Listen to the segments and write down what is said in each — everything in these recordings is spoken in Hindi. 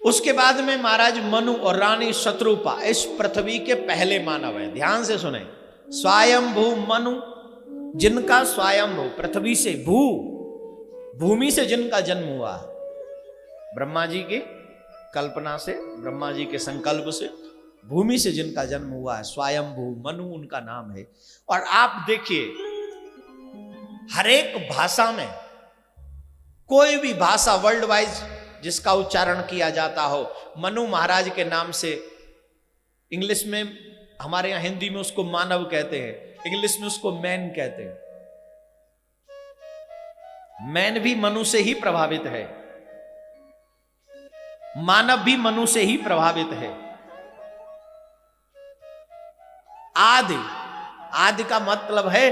उसके बाद में महाराज मनु और रानी शत्रुपा इस पृथ्वी के पहले मानव हैं। ध्यान से सुने, स्वयंभू मनु, जिनका स्वयंभू पृथ्वी से भूमि से जिनका जन्म हुआ है, ब्रह्मा जी की कल्पना से, ब्रह्मा जी के संकल्प से भूमि से जिनका जन्म हुआ है, स्वयंभू मनु उनका नाम है। और आप देखिए, हर एक भाषा में, कोई भी भाषा वर्ल्ड वाइज जिसका उच्चारण किया जाता हो, मनु महाराज के नाम से, इंग्लिश में, हमारे यहां हिंदी में उसको मानव कहते हैं, इंग्लिश में उसको मैन कहते हैं। मैन भी मनु से ही प्रभावित है, मानव भी मनु से ही प्रभावित है। आदि का मतलब है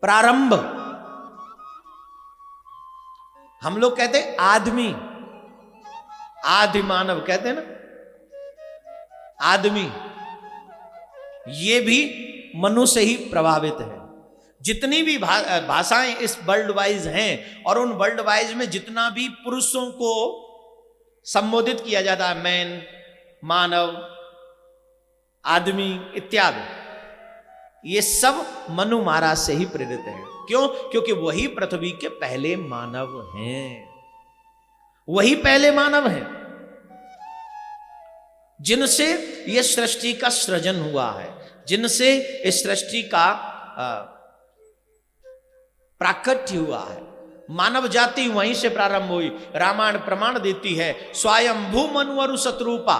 प्रारंभ। हम लोग कहते हैं आदमी, आदि मानव कहते हैं ना, आदमी, ये भी मनु से ही प्रभावित है। जितनी भी भाषाएं इस वर्ल्ड वाइज हैं, और उन वर्ल्ड वाइज में जितना भी पुरुषों को संबोधित किया जाता है, मैन, मानव, आदमी इत्यादि, ये सब मनु महाराज से ही प्रेरित है। क्यों? क्योंकि वही पृथ्वी के पहले मानव हैं, वही पहले मानव हैं जिनसे यह सृष्टि का सृजन हुआ है, जिनसे इस सृष्टि का प्राकट्य हुआ है। मानव जाति वहीं से प्रारंभ हुई। रामायण प्रमाण देती है, स्वयंभू मनु और शत्रुपा,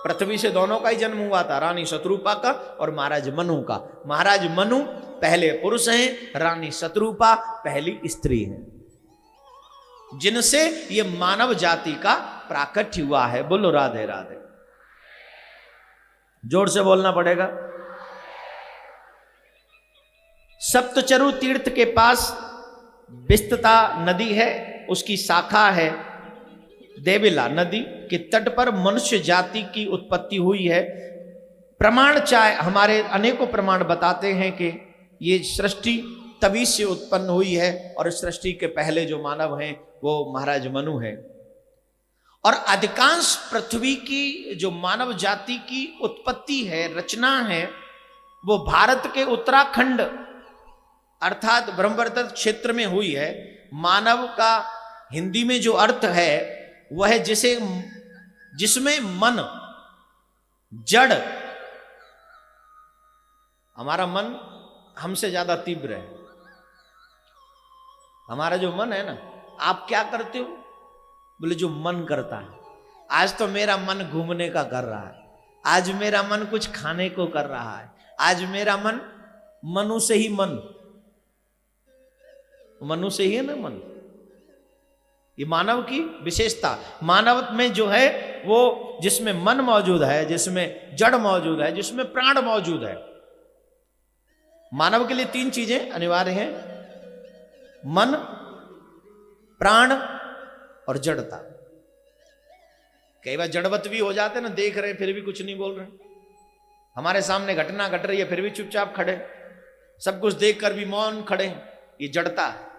पृथ्वी से दोनों का ही जन्म हुआ था, रानी शत्रुपा का और महाराज मनु का। महाराज मनु पहले पुरुष हैं, रानी शत्रुपा पहली स्त्री हैं, जिनसे ये मानव जाति का प्राकट्य हुआ है। बोलो राधे राधे, जोर से बोलना पड़ेगा। सप्तचरु तीर्थ के पास बिस्तता नदी है, उसकी शाखा है देविला नदी के तट पर मनुष्य जाति की उत्पत्ति हुई है। प्रमाण चाहे हमारे अनेकों प्रमाण बताते हैं कि ये सृष्टि तभी से उत्पन्न हुई है, और इस सृष्टि के पहले जो मानव हैं वो महाराज मनु है। और अधिकांश पृथ्वी की जो मानव जाति की उत्पत्ति है, रचना है, वो भारत के उत्तराखंड अर्थात ब्रह्मवर्त क्षेत्र में हुई है। मानव का हिंदी में जो अर्थ है वह है जिसमें मन, जड़, हमारा मन हमसे ज्यादा तीव्र है। हमारा जो मन है ना, आप क्या करते हो? बोले जो मन करता है। आज तो मेरा मन घूमने का कर रहा है, आज मेरा मन कुछ खाने को कर रहा है, आज मेरा मन, मनु से ही मन, मनु से ही है ना मन। ये मानव की विशेषता। मानव में जो है वो जिसमें मन मौजूद है, जिसमें जड़ मौजूद है, जिसमें प्राण मौजूद है। मानव के लिए तीन चीजें अनिवार्य हैं, मन, प्राण और जड़ता। कई बार जड़वत भी हो जाते ना, देख रहे फिर भी कुछ नहीं बोल रहे, हमारे सामने घटना घट रही है फिर भी चुपचाप खड़े, सब कुछ देखकर भी मौन खड़े, ये जड़ता है।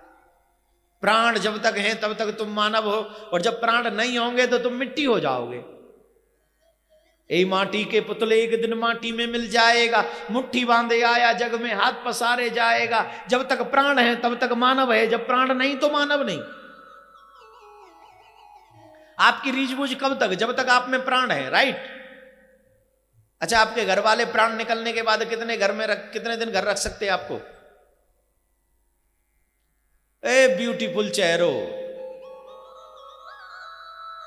प्राण जब तक है तब तक तुम मानव हो, और जब प्राण नहीं होंगे तो तुम मिट्टी हो जाओगे। ए माटी के पुतले एक दिन माटी में मिल जाएगा, मुट्ठी बांधे आया जग में हाथ पसारे जाएगा। जब तक प्राण है तब तक मानव है, जब प्राण नहीं तो मानव नहीं। आपकी रीझबूझ कब तक? जब तक आप में प्राण है, राइट। अच्छा, आपके घर वाले प्राण निकलने के बाद कितने दिन घर रख सकते हैं आपको? ए ब्यूटीफुल चेहरों,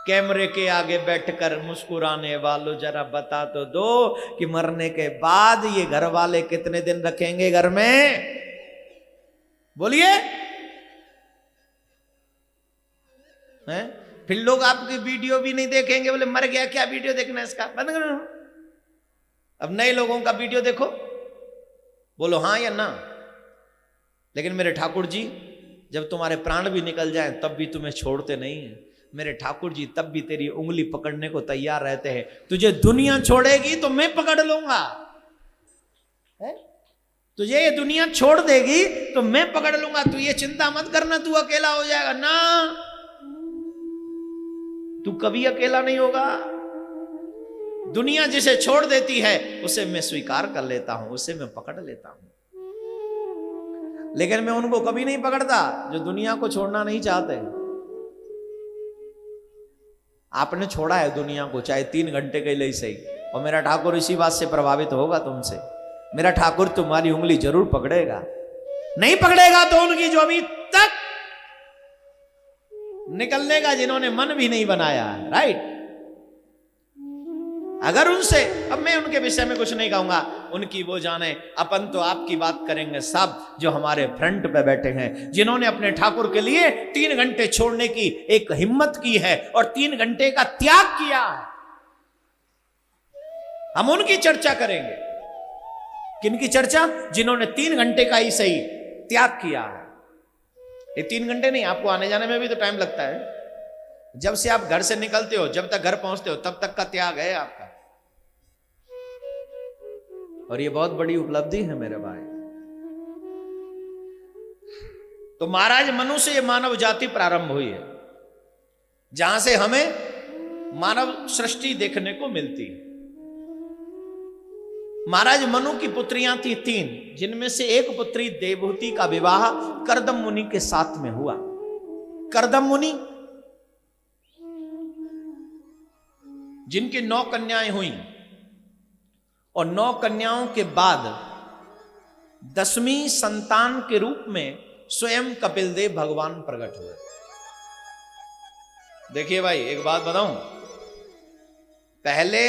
कैमरे के आगे बैठकर मुस्कुराने वालों, जरा बता तो दो कि मरने के बाद ये घर वाले कितने दिन रखेंगे घर में? बोलिए। हैं? फिर लोग आपकी वीडियो भी नहीं देखेंगे, बोले मर गया क्या वीडियो देखना है इसका, बंद करो। अब नए लोगों का वीडियो देखो, बोलो हाँ या ना। लेकिन मेरे ठाकुर जी, जब तुम्हारे प्राण भी निकल जाएं तब भी तुम्हें छोड़ते नहीं है। मेरे ठाकुर जी तब भी तेरी उंगली पकड़ने को तैयार रहते हैं। तुझे दुनिया छोड़ेगी तो मैं पकड़ लूंगा, तुझे ये दुनिया छोड़ देगी तो मैं पकड़ लूंगा, तू ये चिंता मत करना तू अकेला हो जाएगा ना। तू कभी अकेला नहीं होगा। दुनिया जिसे छोड़ देती है उसे मैं स्वीकार कर लेता हूं, उसे मैं पकड़ लेता हूं, लेकिन मैं उनको कभी नहीं पकड़ता जो दुनिया को छोड़ना नहीं चाहते। आपने छोड़ा है दुनिया को, चाहे 3 घंटे के लिए सही, और मेरा ठाकुर इसी बात से प्रभावित होगा तुमसे। मेरा ठाकुर तुम्हारी उंगली जरूर पकड़ेगा। नहीं पकड़ेगा तो उनकी जो अभी तक निकलने का जिन्होंने मन भी नहीं बनाया है, राइट। अगर उनसे, अब मैं उनके विषय में कुछ नहीं कहूंगा, उनकी वो जाने, अपन तो आपकी बात करेंगे सब जो हमारे फ्रंट पे बैठे हैं, जिन्होंने अपने ठाकुर के लिए 3 घंटे छोड़ने की एक हिम्मत की है और 3 घंटे का त्याग किया है। हम उनकी चर्चा करेंगे। किनकी चर्चा? जिन्होंने 3 घंटे का ही सही त्याग किया है। ये 3 घंटे नहीं, आपको आने जाने में भी तो टाइम लगता है। जब से आप घर से निकलते हो, जब तक घर पहुंचते हो, तब तक का त्याग है आपका। और ये बहुत बड़ी उपलब्धि है मेरे भाई। तो महाराज मनु से ये मानव जाति प्रारंभ हुई है, जहां से हमें मानव सृष्टि देखने को मिलती है। महाराज मनु की पुत्रियां थी 3, जिनमें से एक पुत्री देवहूति का विवाह कर्दम मुनि के साथ में हुआ। कर्दम मुनि जिनकी 9 कन्याएं हुई, और 9 कन्याओं के बाद 10वीं संतान के रूप में स्वयं कपिल देव भगवान प्रकट हुए। देखिए भाई, एक बात बताऊं, पहले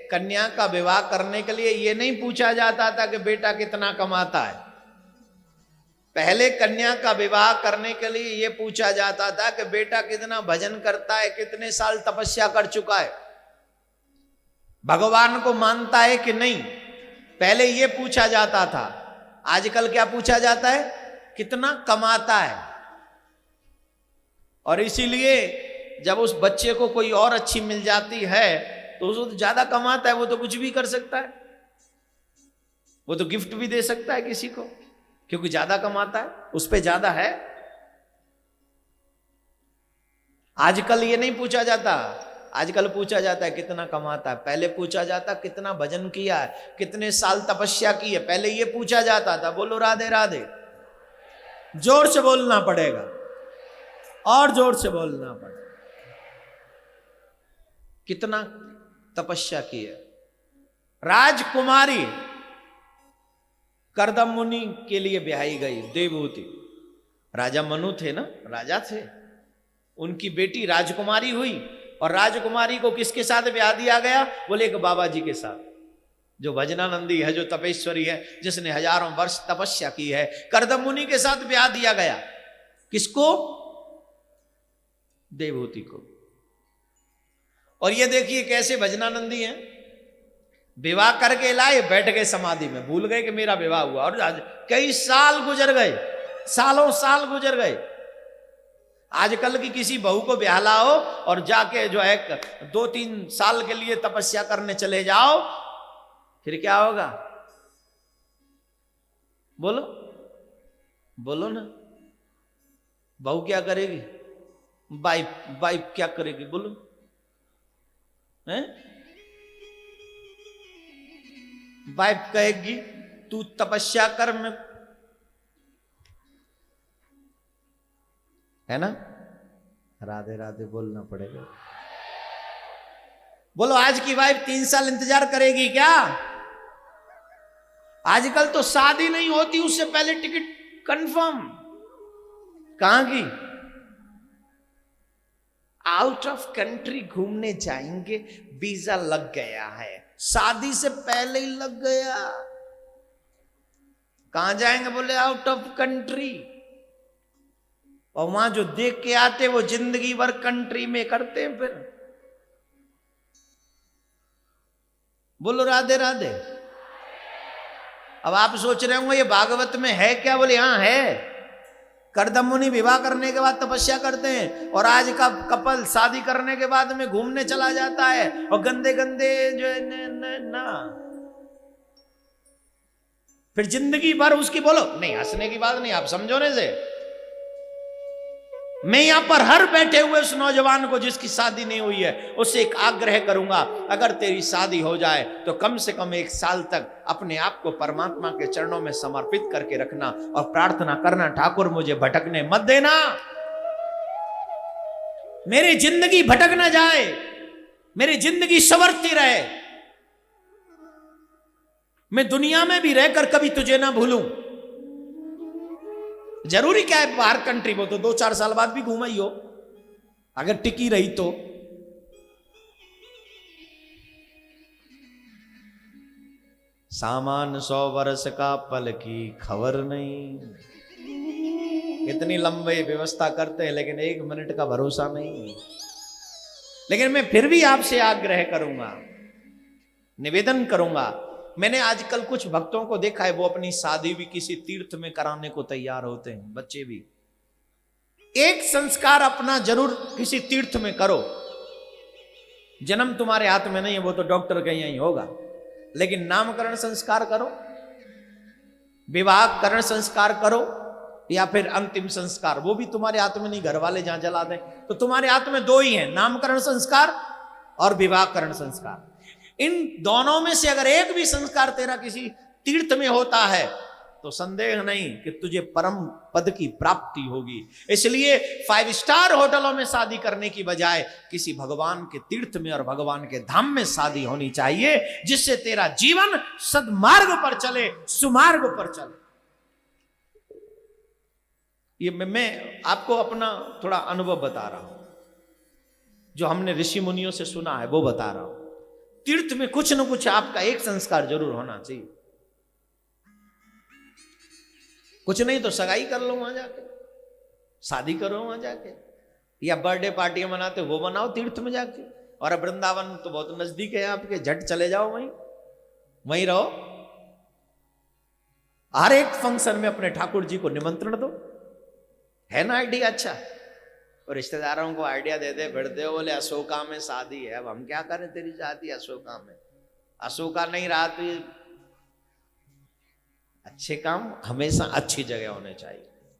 कन्या का विवाह करने के लिए यह नहीं पूछा जाता था कि बेटा कितना कमाता है। पहले कन्या का विवाह करने के लिए यह पूछा जाता था कि बेटा कितना भजन करता है, कितने साल तपस्या कर चुका है, भगवान को मानता है कि नहीं। पहले यह पूछा जाता था। आजकल क्या पूछा जाता है? कितना कमाता है। और इसीलिए जब उस बच्चे को कोई और अच्छी मिल जाती है तो उसको तो ज्यादा कमाता है, वो तो कुछ भी कर सकता है, वो तो गिफ्ट भी दे सकता है किसी को, क्योंकि ज्यादा कमाता है, उस पे ज्यादा है। आजकल ये नहीं पूछा जाता। आजकल पूछा जाता है कितना कमाता है। पहले पूछा जाता कितना भजन किया है, कितने साल तपस्या की है। पहले ये पूछा जाता था। बोलो राधे राधे। जोर से बोलना पड़ेगा, और जोर से बोलना पड़ेगा। कितना तपस्या की है। राजकुमारी कर्दम मुनि के लिए ब्याही गई देवहूति। राजा मनु थे ना, राजा थे, उनकी बेटी राजकुमारी हुई। और राजकुमारी को किसके साथ ब्याह दिया गया? बोले एक बाबा जी के साथ, जो भजनानंदी है, जो तपेश्वरी है, जिसने हजारों वर्ष तपस्या की है। कर्दम मुनि के साथ ब्याह दिया गया। किसको? देवहूति को। और ये देखिए कैसे भजनानंदी हैं, विवाह करके लाए, बैठ गए समाधि में, भूल गए कि मेरा विवाह हुआ। और कई साल गुजर गए, सालों साल गुजर गए। आजकल की किसी बहू को ब्याह लाओ और जाके जो है 2-3 साल के लिए तपस्या करने चले जाओ, फिर क्या होगा? बोलो बोलो ना। बहू क्या करेगी? वाइफ क्या करेगी? बोलो हैं? वाइफ कहेगी तू तपस्या कर, मैं, है ना? राधे राधे बोलना पड़ेगा। बोलो आज की वाइफ 3 साल इंतजार करेगी क्या? आजकल तो शादी नहीं होती, उससे पहले टिकट कंफर्म। कहां की? आउट ऑफ कंट्री घूमने जाएंगे, वीजा लग गया है, शादी से पहले ही लग गया। कहां जाएंगे? बोले आउट ऑफ कंट्री। और वहां जो देख के आते वो जिंदगी भर कंट्री में करते हैं। फिर बोलो राधे राधे। अब आप सोच रहे होंगे ये भागवत में है क्या? बोले हाँ है। कर्दम मुनि विवाह करने के बाद तपस्या करते हैं, और आज का कपल शादी करने के बाद में घूमने चला जाता है, और गंदे गंदे जो है ना, फिर जिंदगी भर उसकी, बोलो नहीं, हंसने की बात नहीं, आप समझोने से मैं यहां पर हर बैठे हुए उस नौजवान को जिसकी शादी नहीं हुई है उससे एक आग्रह करूंगा, अगर तेरी शादी हो जाए तो कम से कम 1 साल तक अपने आप को परमात्मा के चरणों में समर्पित करके रखना और प्रार्थना करना, ठाकुर मुझे भटकने मत देना, मेरी जिंदगी भटक ना जाए, मेरी जिंदगी संवरती रहे, मैं दुनिया में भी रहकर कभी तुझे ना भूलूं। जरूरी क्या है बाहर कंट्री में, तो 2-4 साल बाद भी घूम ही हो अगर टिकी रही तो। सामान 100 वर्ष का पल की खबर नहीं, इतनी लंबी व्यवस्था करते हैं लेकिन 1 मिनट का भरोसा नहीं। लेकिन मैं फिर भी आपसे आग्रह करूंगा, निवेदन करूंगा, मैंने आजकल कुछ भक्तों को देखा है वो अपनी शादी भी किसी तीर्थ में कराने को तैयार होते हैं, बच्चे भी। एक संस्कार अपना जरूर किसी तीर्थ में करो, जन्म तुम्हारे हाथ में नहीं है, वो तो डॉक्टर के यहीं होगा, लेकिन नामकरण संस्कार करो, विवाहकरण संस्कार करो, या फिर अंतिम संस्कार, वो भी तुम्हारे हाथ में नहीं, घर वाले जहां जला दें। तो तुम्हारे हाथ में 2 ही हैं, नामकरण संस्कार और विवाहकरण संस्कार। इन दोनों में से अगर एक भी संस्कार तेरा किसी तीर्थ में होता है तो संदेह नहीं कि तुझे परम पद की प्राप्ति होगी। इसलिए 5 स्टार होटलों में शादी करने की बजाय किसी भगवान के तीर्थ में और भगवान के धाम में शादी होनी चाहिए, जिससे तेरा जीवन सद्मार्ग पर चले, सुमार्ग पर चले। ये मैं आपको अपना थोड़ा अनुभव बता रहा हूं, जो हमने ऋषि मुनियों से सुना है वो बता रहा हूं। तीर्थ में कुछ न कुछ आपका एक संस्कार जरूर होना चाहिए, कुछ नहीं तो सगाई कर लो वहां जाके, शादी करो वहां जाके, या बर्थडे पार्टियां मनाते वो बनाओ तीर्थ में जाके। और वृंदावन तो बहुत नजदीक है आपके, झट चले जाओ वहीं रहो, हर एक फंक्शन में अपने ठाकुर जी को निमंत्रण दो। है ना आइडिया अच्छा? और रिश्तेदारों को आइडिया देते फिरते हो, बोले अशोका में शादी है, अब हम क्या करें तेरी शादी अशोका में। अशोका नहीं रहा तो अच्छे काम हमेशा अच्छी जगह होने चाहिए।